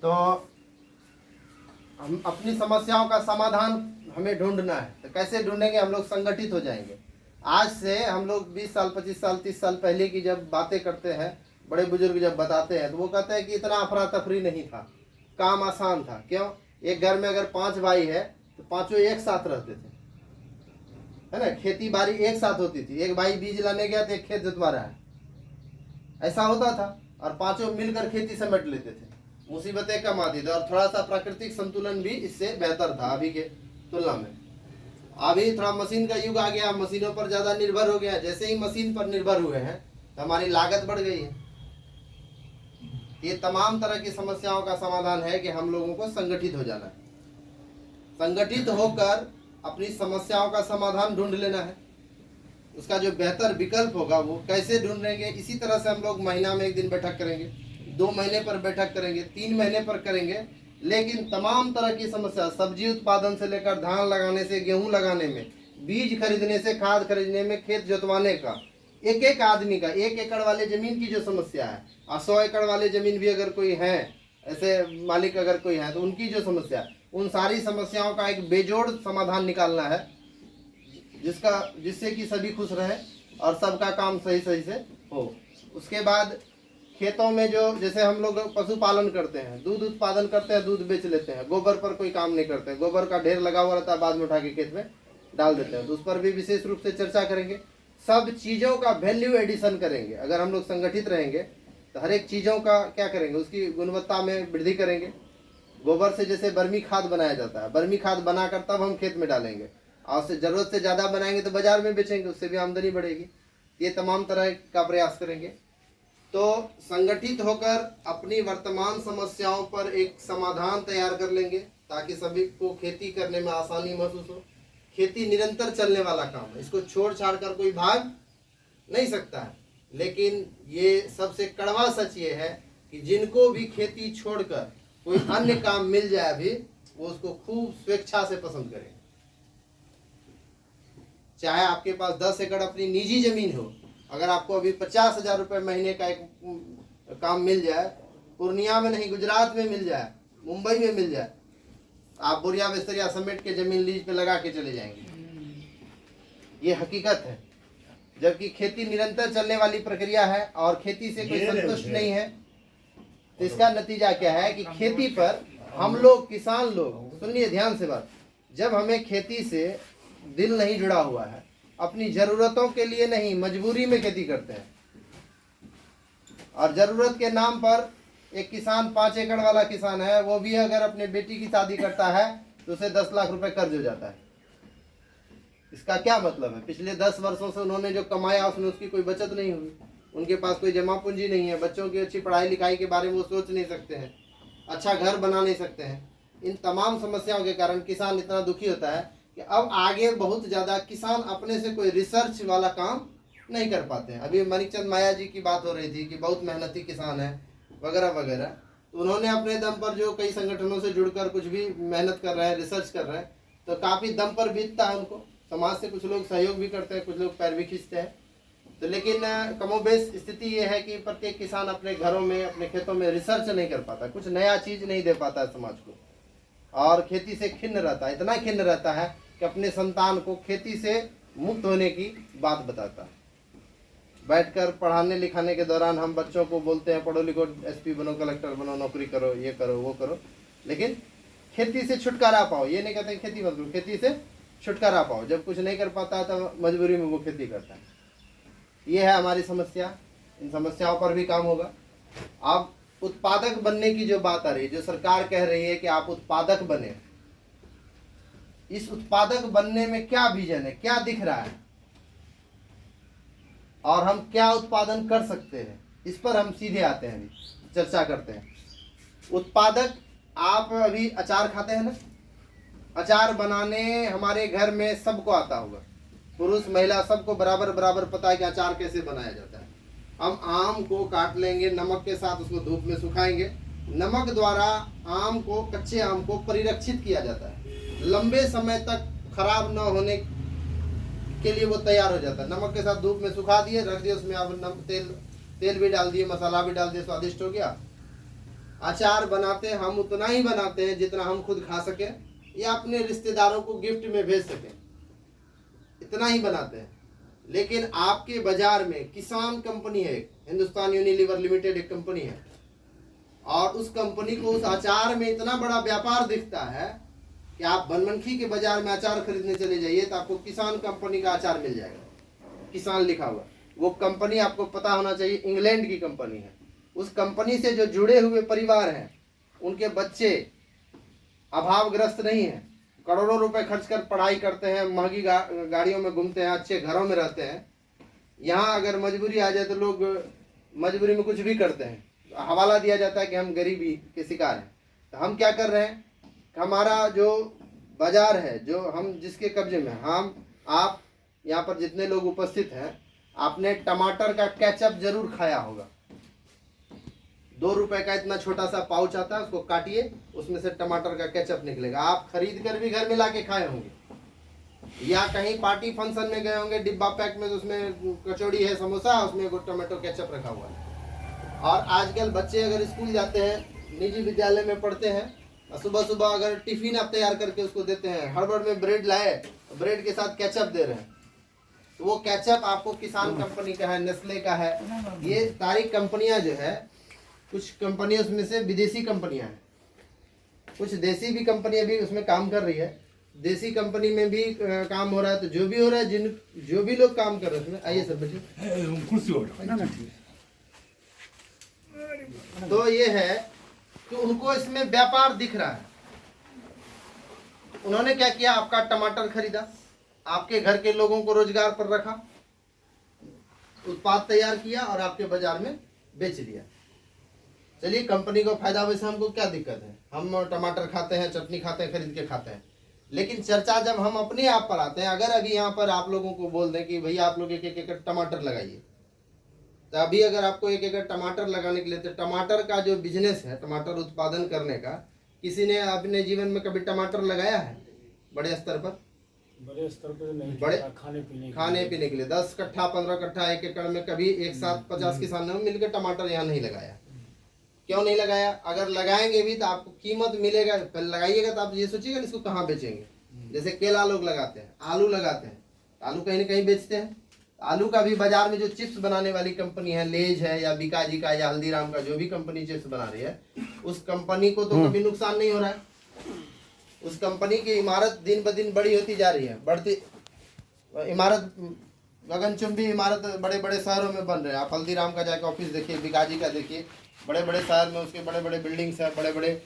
तो हम अपनी समस्याओं का समाधान हमें ढूंढना है। तो कैसे ढूंढेंगे? हम लोग संगठित हो जाएंगे। आज से हम लोग 20 साल 25 साल 30 साल पहले की जब बातें करते हैं, बड़े बुजुर्ग जब बताते हैं, तो वो कहते हैं कि इतना अफरा तफरी नहीं था, काम आसान था। क्यों? एक घर में अगर 5 भाई है तो पांचों एक साथ रहते थे, है ना। खेती बाड़ी एक साथ होती थी। एक भाई बीज लाने गया तो एक खेत जुतवा रहा है, ऐसा होता था। और पांचों मिलकर खेती समेट लेते थे, मुसीबतें कम आती थी और थोड़ा सा प्राकृतिक संतुलन भी इससे बेहतर था अभी के तुलना में। अभी थोड़ा मशीन का युग आ गया, मशीनों पर ज़्यादा निर्भर हो गया। जैसे ही मशीन पर निर्भर हुए हैं तो हमारी लागत बढ़ गई है। ये तमाम तरह की समस्याओं का समाधान है कि हम लोगों को संगठित हो जाना है। संगठित होकर अपनी समस्याओं का समाधान ढूंढ लेना है। उसका जो बेहतर विकल्प होगा वो कैसे ढूंढेंगे? इसी तरह से हम लोग महीना में 1 दिन बैठक करेंगे, 2 महीने पर बैठक करेंगे, 3 महीने पर करेंगे। लेकिन तमाम तरह की समस्या, सब्जी उत्पादन से लेकर धान लगाने से गेहूं लगाने में, बीज खरीदने से खाद खरीदने में, खेत जोतवाने का, एक एक आदमी का 1 एकड़ वाले जमीन की जो समस्या है, और 100 एकड़ वाले जमीन भी अगर कोई है, ऐसे मालिक अगर कोई है, तो उनकी जो समस्या है, उन सारी समस्याओं का एक बेजोड़ समाधान निकालना है, जिससे कि सभी खुश रहे और सबका काम सही सही से हो। उसके बाद खेतों में जो, जैसे हम लोग पशुपालन करते हैं, दूध उत्पादन करते हैं, दूध बेच लेते हैं, गोबर पर कोई काम नहीं करते हैं, गोबर का ढेर लगा हुआ रहता है, बाद में उठा के खेत में डाल देते हैं, तो उस पर भी विशेष रूप से चर्चा करेंगे। सब चीज़ों का वैल्यू एडिशन करेंगे। अगर हम लोग संगठित रहेंगे तो हर एक चीज़ों का क्या करेंगे? उसकी गुणवत्ता में वृद्धि करेंगे। गोबर से जैसे बर्मी खाद बनाया जाता है, बर्मी खाद बनाकर तब हम खेत में डालेंगे, और उससे ज़रूरत से ज़्यादा बनाएंगे तो बाजार में बेचेंगे, उससे भी आमदनी बढ़ेगी। ये तमाम तरह का प्रयास करेंगे। तो संगठित होकर अपनी वर्तमान समस्याओं पर एक समाधान तैयार कर लेंगे ताकि सभी को खेती करने में आसानी महसूस हो। खेती निरंतर चलने वाला काम है, इसको छोड़ छाड़ कर कोई भाग नहीं सकता है। लेकिन ये सबसे कड़वा सच ये है कि जिनको भी खेती छोड़कर कोई अन्य काम मिल जाए अभी, वो उसको खूब स्वेच्छा से पसंद करें। चाहे आपके पास 10 एकड़ अपनी निजी जमीन हो, अगर आपको अभी 50,000 रुपये महीने का एक काम मिल जाए, पूर्णिया में नहीं गुजरात में मिल जाए, मुंबई में मिल जाए, आप बोरिया बिस्तरिया समेट के जमीन लीज पे लगा के चले जाएंगे। ये हकीकत है। जबकि खेती निरंतर चलने वाली प्रक्रिया है और खेती से कोई संतुष्ट नहीं है, तो इसका नतीजा क्या है कि खेती पर हम लोग, किसान लोग, सुनिए ध्यान से बात, जब हमें खेती से दिल नहीं जुड़ा हुआ है, अपनी जरूरतों के लिए नहीं, मजबूरी में खेती करते हैं, और जरूरत के नाम पर एक किसान 5 एकड़ वाला किसान है, वो भी अगर अपने बेटी की शादी करता है तो उसे 10 लाख रुपए कर्ज हो जाता है। इसका क्या मतलब है? पिछले 10 वर्षों से उन्होंने जो कमाया उसमें उसकी कोई बचत नहीं हुई, उनके पास कोई जमा पूंजी नहीं है, बच्चों की अच्छी पढ़ाई लिखाई के बारे में वो सोच नहीं सकते हैं, अच्छा घर बना नहीं सकते हैं। इन तमाम समस्याओं के कारण किसान इतना दुखी होता है कि अब आगे बहुत ज़्यादा किसान अपने से कोई रिसर्च वाला काम नहीं कर पाते हैं। अभी मणिकचंद माया जी की बात हो रही थी कि बहुत मेहनती किसान है वगैरह वगैरह, तो उन्होंने अपने दम पर जो कई संगठनों से जुड़कर कुछ भी मेहनत कर रहे हैं, रिसर्च कर रहे हैं, तो काफ़ी दम पर बीतता है उनको। समाज से कुछ लोग सहयोग भी करते हैं, कुछ लोग पैर भी खींचते हैं। तो लेकिन कमोबेश स्थिति ये है कि प्रत्येक किसान अपने घरों में, अपने खेतों में रिसर्च नहीं कर पाता, कुछ नया चीज़ नहीं दे पाता है समाज को, और खेती से खिन्न रहता है, इतना खिन्न रहता है कि अपने संतान को खेती से मुक्त होने की बात बताता है। बैठकर पढ़ाने लिखाने के दौरान हम बच्चों को बोलते हैं पढ़ो लिखो, एसपी बनो, कलेक्टर बनो, नौकरी करो, ये करो वो करो, लेकिन खेती से छुटकारा पाओ, ये नहीं कहते खेती मत करो, खेती से छुटकारा पाओ। जब कुछ नहीं कर पाता है तो मजबूरी में वो खेती करता है। ये है हमारी समस्या। इन समस्याओं पर भी काम होगा। अब उत्पादक बनने की जो बात आ रही है, जो सरकार कह रही है कि आप उत्पादक बने, इस उत्पादक बनने में क्या विजन है, क्या दिख रहा है, और हम क्या उत्पादन कर सकते हैं, इस पर हम सीधे आते हैं, अभी चर्चा करते हैं। उत्पादक, आप अभी अचार खाते हैं ना, अचार बनाने हमारे घर में सबको आता होगा, पुरुष महिला सबको बराबर बराबर पता है कि अचार कैसे बनाया जाता है। हम आम को काट लेंगे, नमक के साथ उसको धूप में सुखाएंगे, नमक द्वारा आम को, कच्चे आम को परिरक्षित किया जाता है, लंबे समय तक खराब न होने के लिए वो तैयार हो जाता है। नमक के साथ धूप में सुखा दिए, रख दिए, उसमें आप तेल भी डाल दिए, मसाला भी डाल दिए, स्वादिष्ट हो गया। अचार बनाते हैं, हम उतना ही बनाते हैं जितना हम खुद खा सके या अपने रिश्तेदारों को गिफ्ट में भेज सके, इतना ही बनाते हैं। लेकिन आपके बाजार में किसान कंपनी है, हिंदुस्तान यूनिलीवर लिमिटेड एक कंपनी है, और उस कंपनी को उस अचार में इतना बड़ा व्यापार दिखता है कि आप बनमनखी के बाजार में अचार खरीदने चले जाइए तो आपको किसान कंपनी का अचार मिल जाएगा, किसान लिखा हुआ। वो कंपनी आपको पता होना चाहिए इंग्लैंड की कंपनी है। उस कंपनी से जो जुड़े हुए परिवार हैं, उनके बच्चे अभावग्रस्त नहीं हैं, करोड़ों रुपए खर्च कर पढ़ाई करते हैं, महंगी गाड़ियों में घूमते हैं, अच्छे घरों में रहते हैं। यहाँ अगर मजबूरी आ जाए तो लोग मजबूरी में कुछ भी करते हैं, हवाला दिया जाता है कि हम गरीबी के शिकार हैं। तो हम क्या कर रहे हैं, हमारा जो बाजार है, जो हम जिसके कब्जे में, हम आप यहाँ पर जितने लोग उपस्थित हैं, आपने टमाटर का केचप जरूर खाया होगा। 2 रुपए का इतना छोटा सा पाउच आता है, उसको काटिए, उसमें से टमाटर का केचप निकलेगा। आप खरीद कर भी घर में ला के खाए होंगे, या कहीं पार्टी फंक्शन में गए होंगे, डिब्बा पैक में, उसमें कचौड़ी है, समोसा, उसमें टमाटो केचप रखा हुआ है। और आजकल बच्चे अगर स्कूल जाते हैं, निजी विद्यालय में पढ़ते हैं, सुबह सुबह अगर टिफिन आप तैयार करके उसको देते हैं, हड़बड़ में ब्रेड लाए, ब्रेड के साथ केचप दे रहे हैं, तो वो केचप आपको किसान कंपनी का है, नेस्ले का है। ये सारी कंपनियां जो है, कुछ कंपनियों उसमें से विदेशी कंपनियां हैं, कुछ देसी भी कंपनियां भी उसमें काम कर रही है। देसी कंपनी में भी काम हो रहा है। तो जो भी हो रहा है, जो भी लोग काम कर रहे हैं उसमें, आइए सर बेटे। तो ये है कि उनको इसमें व्यापार दिख रहा है। उन्होंने क्या किया, आपका टमाटर खरीदा, आपके घर के लोगों को रोजगार पर रखा, उत्पाद तैयार किया और आपके बाजार में बेच दिया। चलिए, कंपनी को फायदा, वैसे हमको क्या दिक्कत है, हम टमाटर खाते हैं, चटनी खाते हैं, खरीद के खाते हैं। लेकिन चर्चा जब हम अपने आप पर आते हैं, अगर अभी यहाँ पर आप लोगों को बोल दें कि भैया आप लोग 1 एकड़ टमाटर लगाइए, तो अभी अगर आपको 1 एकड़ टमाटर लगाने के लिए, तो टमाटर का जो बिजनेस है, टमाटर उत्पादन करने का, किसी ने अपने जीवन में कभी टमाटर लगाया है बड़े स्तर पर? बड़े स्तर पर नहीं, बड़े खाने पीने के लिए 10 कट्ठा 15 कट्ठा 1 एकड़ में कभी एक साथ 50 किसानों ने मिलकर टमाटर यहाँ नहीं लगाया। क्यों नहीं लगाया? अगर लगाएंगे भी तो आपको कीमत मिलेगा, पहले लगाइएगा तो आप ये सोचिएगा इसको कहाँ बेचेंगे। जैसे केला लोग लगाते हैं, आलू लगाते हैं, आलू कहीं ना कहीं बेचते हैं। आलू का भी बाजार में जो चिप्स बनाने वाली कंपनी है, लेज है या बीकाजी का या हल्दीराम का, जो भी कंपनी चिप्स बना रही है, उस कंपनी को तो कभी नुकसान नहीं हो रहा है। उस कंपनी की इमारत दिन ब दिन बड़ी होती जा रही है, बढ़ती इमारत, गगनचुंबी इमारत बड़े बड़े शहरों में बन रहे हैं। आप हल्दीराम का जाकर ऑफिस देखिए, बीकाजी का देखिए, बड़े बड़े शहर में उसके बड़े बड़े बिल्डिंग्स हैं, बड़े बड़े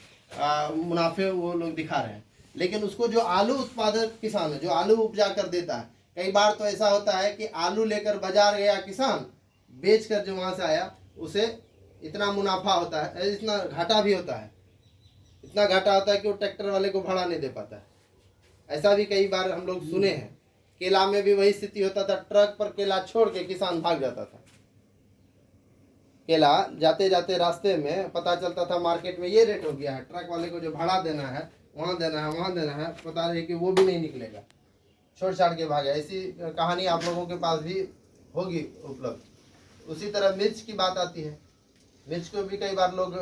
मुनाफे वो लोग दिखा रहे हैं। लेकिन उसको जो आलू उत्पादक किसान है, जो आलू उपजा कर देता है, कई बार तो ऐसा होता है कि आलू लेकर बाजार गया किसान, बेच कर जो वहाँ से आया, उसे इतना मुनाफा होता है, इतना घाटा भी होता है, इतना घाटा होता है कि वो ट्रैक्टर वाले को भाड़ा नहीं दे पाता है। ऐसा भी कई बार हम लोग सुने हैं। केला में भी वही स्थिति होता था, ट्रक पर केला छोड़ के किसान भाग जाता था। केला जाते जाते रास्ते में पता चलता था मार्केट में ये रेट हो गया है, ट्रक वाले को जो भाड़ा देना है, वहाँ देना है, वहाँ देना है, पता नहीं कि वो भी नहीं निकलेगा, छोड़ छाड़ के भागे। ऐसी कहानी आप लोगों के पास भी होगी उपलब्ध। उसी तरह मिर्च की बात आती है, मिर्च को भी कई बार लोग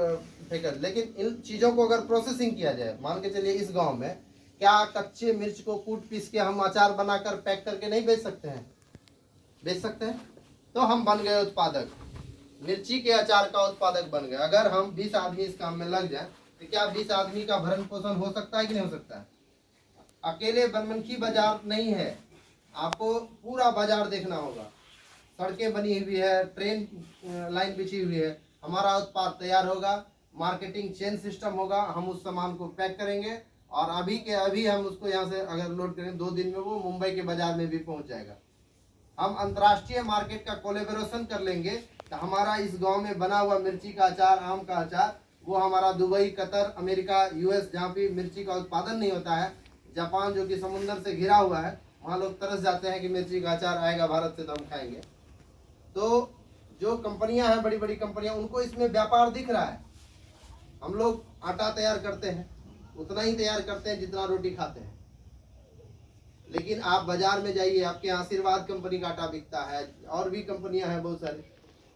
फेंकर। लेकिन इन चीज़ों को अगर प्रोसेसिंग किया जाए, मान के चलिए इस गांव में क्या कच्चे मिर्च को कूट पीस के हम अचार बनाकर पैक करके नहीं बेच सकते हैं? बेच सकते हैं। तो हम बन गए उत्पादक, मिर्ची के अचार का उत्पादक बन गए। अगर हम 20 आदमी इस काम में लग जाए तो क्या 20 आदमी का भरण पोषण हो सकता है कि नहीं हो सकता है? अकेले बनमनखी बाजार नहीं है, आपको पूरा बाजार देखना होगा। सड़कें बनी हुई है, ट्रेन लाइन बिछी हुई है, हमारा उत्पाद तैयार होगा, मार्केटिंग चेन सिस्टम होगा, हम उस सामान को पैक करेंगे और अभी के अभी हम उसको यहाँ से अगर लोड करें 2 दिन में वो मुंबई के बाजार में भी पहुँच जाएगा। हम अंतर्राष्ट्रीय मार्केट का कोलेबोरेशन कर लेंगे तो हमारा इस गांव में बना हुआ मिर्ची का अचार, आम का अचार, वो हमारा दुबई, कतर, अमेरिका, यूएस, जहाँ भी मिर्ची का उत्पादन नहीं होता है, जापान जो कि समुद्र से घिरा हुआ है, वहाँ लोग तरस जाते हैं कि मिर्ची का अचार आएगा भारत से तो हम खाएंगे। तो जो कंपनियां हैं, बड़ी बड़ी कंपनियां, उनको इसमें व्यापार दिख रहा है। हम लोग आटा तैयार करते हैं, उतना ही तैयार करते हैं जितना रोटी खाते हैं। लेकिन आप बाजार में जाइए, आपके आशीर्वाद कंपनी का आटा बिकता है, और भी कंपनियां हैं बहुत सारी,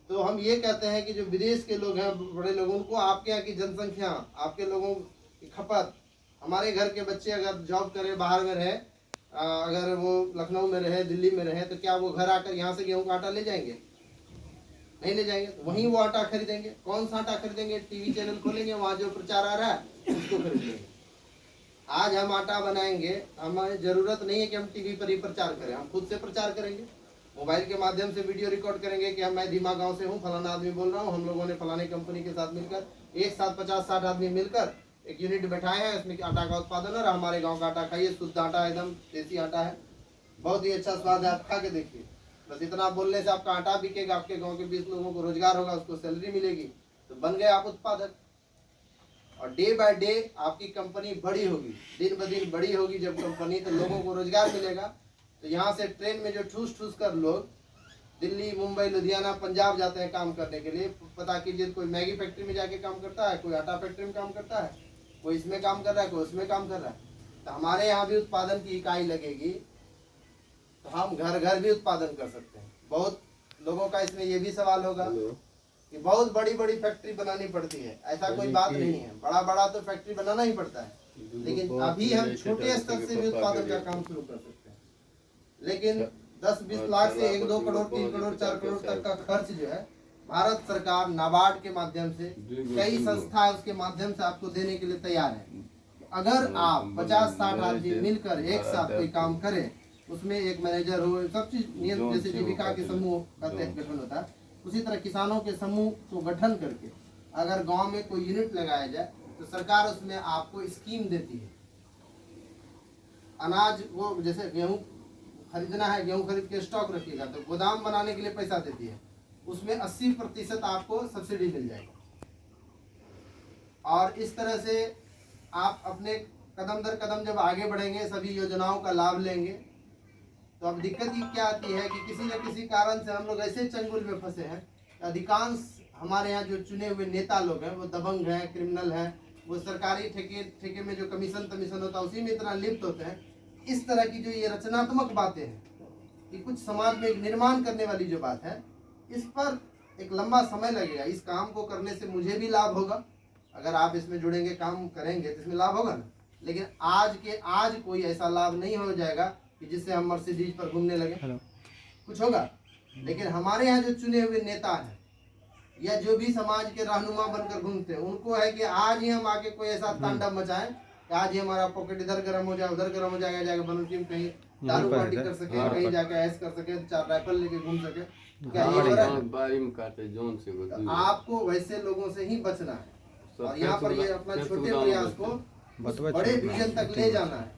तो हम ये कहते हैं कि जो विदेश के लोग हैं, बड़े लोग, उनको आपके यहाँ की जनसंख्या, आपके लोगों की खपत, हमारे घर के बच्चे अगर जॉब करें, बाहर में रहे, अगर वो लखनऊ में रहे, दिल्ली में रहे, तो क्या वो घर आकर यहाँ से गेहूं का आटा ले जाएंगे? नहीं ले जाएंगे। तो वहीं वो आटा खरीदेंगे। कौन सा आटा खरीदेंगे? टीवी चैनल खोलेंगे, वहाँ जो प्रचार आ रहा है उसको खरीदेंगे। आज हम आटा बनाएंगे, हमें जरूरत नहीं है कि हम टीवी पर ही प्रचार करें, हम खुद से प्रचार करेंगे। मोबाइल के माध्यम से वीडियो रिकॉर्ड करेंगे कि मैं धीमा गांव से हूँ, फलाना आदमी बोल रहा हूँ, हम लोगों ने फलाने कंपनी के साथ मिलकर एक साथ 50-60 आदमी मिलकर एक यूनिट बैठाए हैं, इसमें आटा का उत्पादन हो रहा है। हमारे गांव का आटा खाइए, शुद्ध आटा, एकदम देसी आटा है, बहुत ही अच्छा स्वाद है, आप खा के देखिए। बस इतना बोलने से आपका आटा बिकेगा, आपके गांव के 20 लोगों को रोजगार होगा, उसको सैलरी मिलेगी, तो बन गए आप उत्पादक। और डे बाय डे आपकी कंपनी बड़ी होगी, दिन ब दिन बड़ी होगी जब कंपनी, तो लोगों को रोजगार मिलेगा। तो यहाँ से ट्रेन में जो ठूस ठूस कर लोग दिल्ली, मुंबई, लुधियाना, पंजाब जाते हैं काम करने के लिए, पता कीजिए, कोई मैगी फैक्ट्री में जाके काम करता है, कोई आटा फैक्ट्री में काम करता है, कोई इसमें काम कर रहा है, कोई उसमें काम कर रहा है। तो हमारे यहाँ भी उत्पादन की इकाई लगेगी, तो हम घर घर भी उत्पादन कर सकते हैं। बहुत लोगों का इसमें ये भी सवाल होगा कि बहुत बड़ी बड़ी फैक्ट्री बनानी पड़ती है, ऐसा कोई बात नहीं है। बड़ा बड़ा तो फैक्ट्री बनाना ही पड़ता है, लेकिन अभी हम छोटे स्तर से भी उत्पादन का काम शुरू कर सकते हैं। लेकिन 10-20 लाख से 1-2 करोड़, 3 करोड़, 4 करोड़ तक का खर्च जो है, भारत सरकार नाबार्ड के माध्यम से, कई संस्थाएं उसके माध्यम से आपको देने के लिए तैयार है। अगर आप 50-60 आदमी मिलकर एक साथ कोई काम करें, उसमें एक मैनेजर हो, सब चीज नियम, जैसे जीविका के समूह का गठन होता है, उसी तरह किसानों के समूह को गठन करके अगर गांव में कोई यूनिट लगाया जाए, तो सरकार उसमें आपको स्कीम देती है। अनाज, वो जैसे गेहूं खरीदना है, गेहूं खरीद के स्टॉक रखिएगा, तो गोदाम बनाने के लिए पैसा देती है, उसमें 80% आपको सब्सिडी मिल जाएगा। और इस तरह से आप अपने कदम दर कदम जब आगे बढ़ेंगे, सभी योजनाओं का लाभ लेंगे, तो अब दिक्कत ही क्या आती है कि किसी न किसी कारण से हम लोग ऐसे चंगुल में फंसे हैं। अधिकांश हमारे यहाँ जो चुने हुए नेता लोग हैं, वो दबंग हैं, क्रिमिनल हैं, वो सरकारी ठेके में जो कमीशन होता है उसी में इतना लिप्त होते हैं। इस तरह की जो ये रचनात्मक बातें हैं कि कुछ समाज में एक निर्माण करने वाली जो बात है, इस पर एक लंबा समय लगेगा। इस काम को करने से मुझे भी लाभ होगा, अगर आप इसमें जुड़ेंगे, काम करेंगे, तो इसमें लाभ होगा ना। लेकिन आज कोई ऐसा लाभ नहीं हो जाएगा कि जिससे हम मर्सिडीज पर घूमने लगे, कुछ होगा। लेकिन हमारे यहाँ जो चुने हुए नेता हैं या जो भी समाज के रहनुमा बनकर घूमते हैं, उनको है कि आज ही हम आके कोई ऐसा तांडव मचाएं कि आज ही हमारा पॉकेट इधर गर्म हो जाए, उधर गर्म हो जाएगा, जाके बनूटी में कहीं दारू पार्टी कर सके, कहीं जाके ऐश कर सके, 4 राइफल लेके घूम सके। क्या ये हो रहा है? तो आपको वैसे लोगों से ही बचना है। और यहाँ पर ये अपना छोटे प्रयास को बड़े विजन तक ले जाना है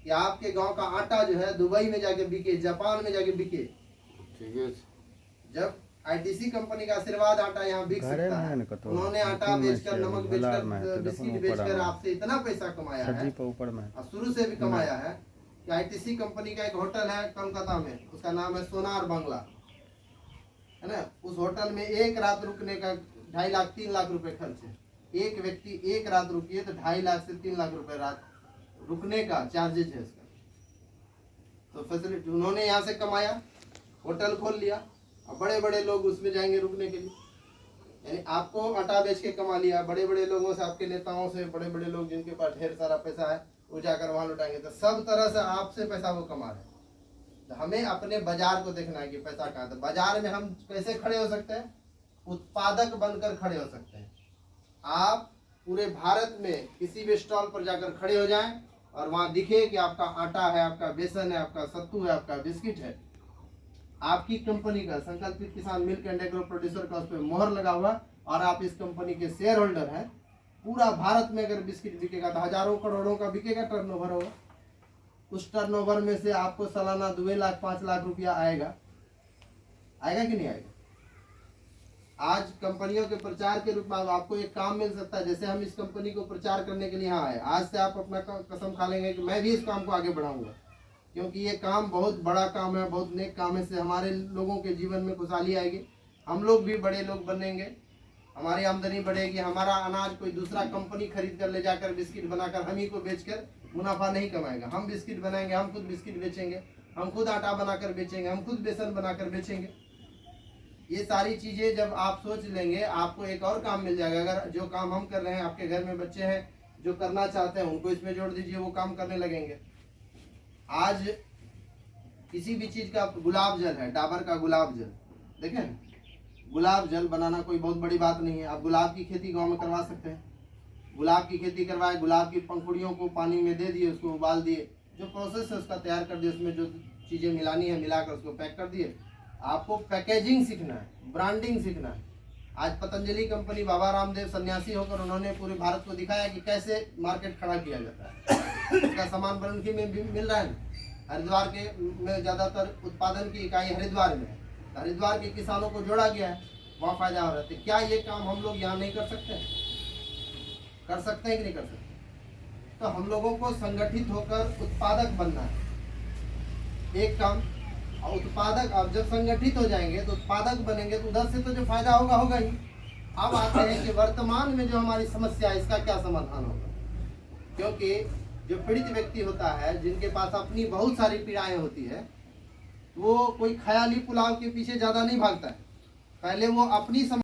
कि आपके गांव का आटा जो है दुबई में जाके बिके, जापान में जाके बिके। जब आईटीसी कंपनी का आशीर्वाद आटा यहाँ बिक सकता है, उन्होंने आटा बेचकर, नमक बेचकर, बिस्किट बेचकर आपसे इतना पैसा कमाया है, और शुरू से भी कमाया है कि आईटीसी कंपनी का एक होटल है कोलकाता में, उसका नाम है सोनार बांग्ला, है ना। उस होटल में एक रात रुकने का 2.5 लाख 3 लाख रुपए खर्च है। एक व्यक्ति एक रात रुकिए तो 2.5 लाख से 3 लाख रुपए रात रुकने का चार्जेज है इसका। तो फैसिलिटी उन्होंने यहाँ से कमाया, होटल खोल लिया, और बड़े बड़े लोग उसमें जाएंगे रुकने के लिए। यानी आपको आटा बेच के कमा लिया, बड़े बड़े लोगों से, आपके नेताओं से, बड़े बड़े लोग जिनके पास ढेर सारा पैसा है, वो जाकर वहां लुटाएंगे। तो सब तरह से आपसे पैसा वो कमा रहे हैं। तो हमें अपने बाजार को देखना है कि पैसा कहाँ। तो बाजार में हम कैसे खड़े हो सकते हैं? उत्पादक बनकर खड़े हो सकते हैं। आप पूरे भारत में किसी भी स्टॉल पर जाकर खड़े हो जाएं और वहां दिखे कि आपका आटा है, आपका बेसन है, आपका सत्तू है, आपका बिस्किट है, आपकी कंपनी का संकल्पित किसान मिल्क एंड एग्रो प्रोड्यूसर का उस पर मोहर लगा हुआ, और आप इस कंपनी के शेयर होल्डर हैं। पूरा भारत में अगर बिस्किट बिकेगा तो हजारों करोड़ों का बिकेगा, टर्नओवर होगा। उस टर्नओवर में से आपको सालाना 2 लाख 5 लाख रुपया आएगा कि नहीं आएगा? आज कंपनियों के प्रचार के रूप में आपको एक काम मिल सकता है। जैसे हम इस कंपनी को प्रचार करने के लिए यहाँ आए, आज से आप अपना कसम खा लेंगे कि मैं भी इस काम को आगे बढ़ाऊंगा, क्योंकि ये काम बहुत बड़ा काम है, बहुत नेक काम है। इससे हमारे लोगों के जीवन में खुशहाली आएगी, हम लोग भी बड़े लोग बनेंगे, हमारी आमदनी बढ़ेगी। हमारा अनाज कोई दूसरा कंपनी खरीद कर ले जाकर बिस्किट बनाकर हम ही को बेचकर मुनाफा नहीं कमाएगा। हम बिस्किट बनाएंगे, हम खुद बिस्किट बेचेंगे, हम खुद आटा बनाकर बेचेंगे, हम खुद बेसन बनाकर बेचेंगे। ये सारी चीजें जब आप सोच लेंगे, आपको एक और काम मिल जाएगा। अगर जो काम हम कर रहे हैं, आपके घर में बच्चे हैं जो करना चाहते हैं, उनको इसमें जोड़ दीजिए, वो काम करने लगेंगे। आज किसी भी चीज का, गुलाब जल है, डाबर का गुलाब जल, देखें, गुलाब जल बनाना कोई बहुत बड़ी बात नहीं है। आप गुलाब की खेती गांव में करवा सकते हैं। गुलाब की खेती करवाए, गुलाब की पंखुड़ियों को पानी में दे दिए, उसको उबाल दिए, जो प्रोसेस है उसका तैयार कर दिए, उसमें जो चीज़ें मिलानी है मिलाकर उसको पैक कर दिए। आपको पैकेजिंग सीखना है, ब्रांडिंग सीखना है। आज पतंजलि कंपनी, बाबा रामदेव सन्यासी होकर उन्होंने पूरे भारत को दिखाया कि कैसे मार्केट खड़ा किया जाता है। उसका सामान बरनखी में भी मिल रहा है। हरिद्वार के में ज़्यादातर उत्पादन की इकाई हरिद्वार में है। हरिद्वार के किसानों को जोड़ा गया है, वहाँ फायदा हो रहा है। तो क्या ये काम हम लोग यहाँ नहीं कर सकते? कर सकते हैं कि नहीं कर सकते? तो हम लोगों को संगठित होकर उत्पादक बनना है, एक काम। और उत्पादक, अब जब संगठित हो जाएंगे तो उत्पादक बनेंगे, तो उधर से तो जो फायदा होगा होगा ही। अब आते हैं कि वर्तमान में जो हमारी समस्या है, इसका क्या समाधान होगा। क्योंकि जो पीड़ित व्यक्ति होता है, जिनके पास अपनी बहुत सारी पीड़ाएं होती है, वो कोई ख्याली पुलाव के पीछे ज़्यादा नहीं भागता है। पहले वो अपनी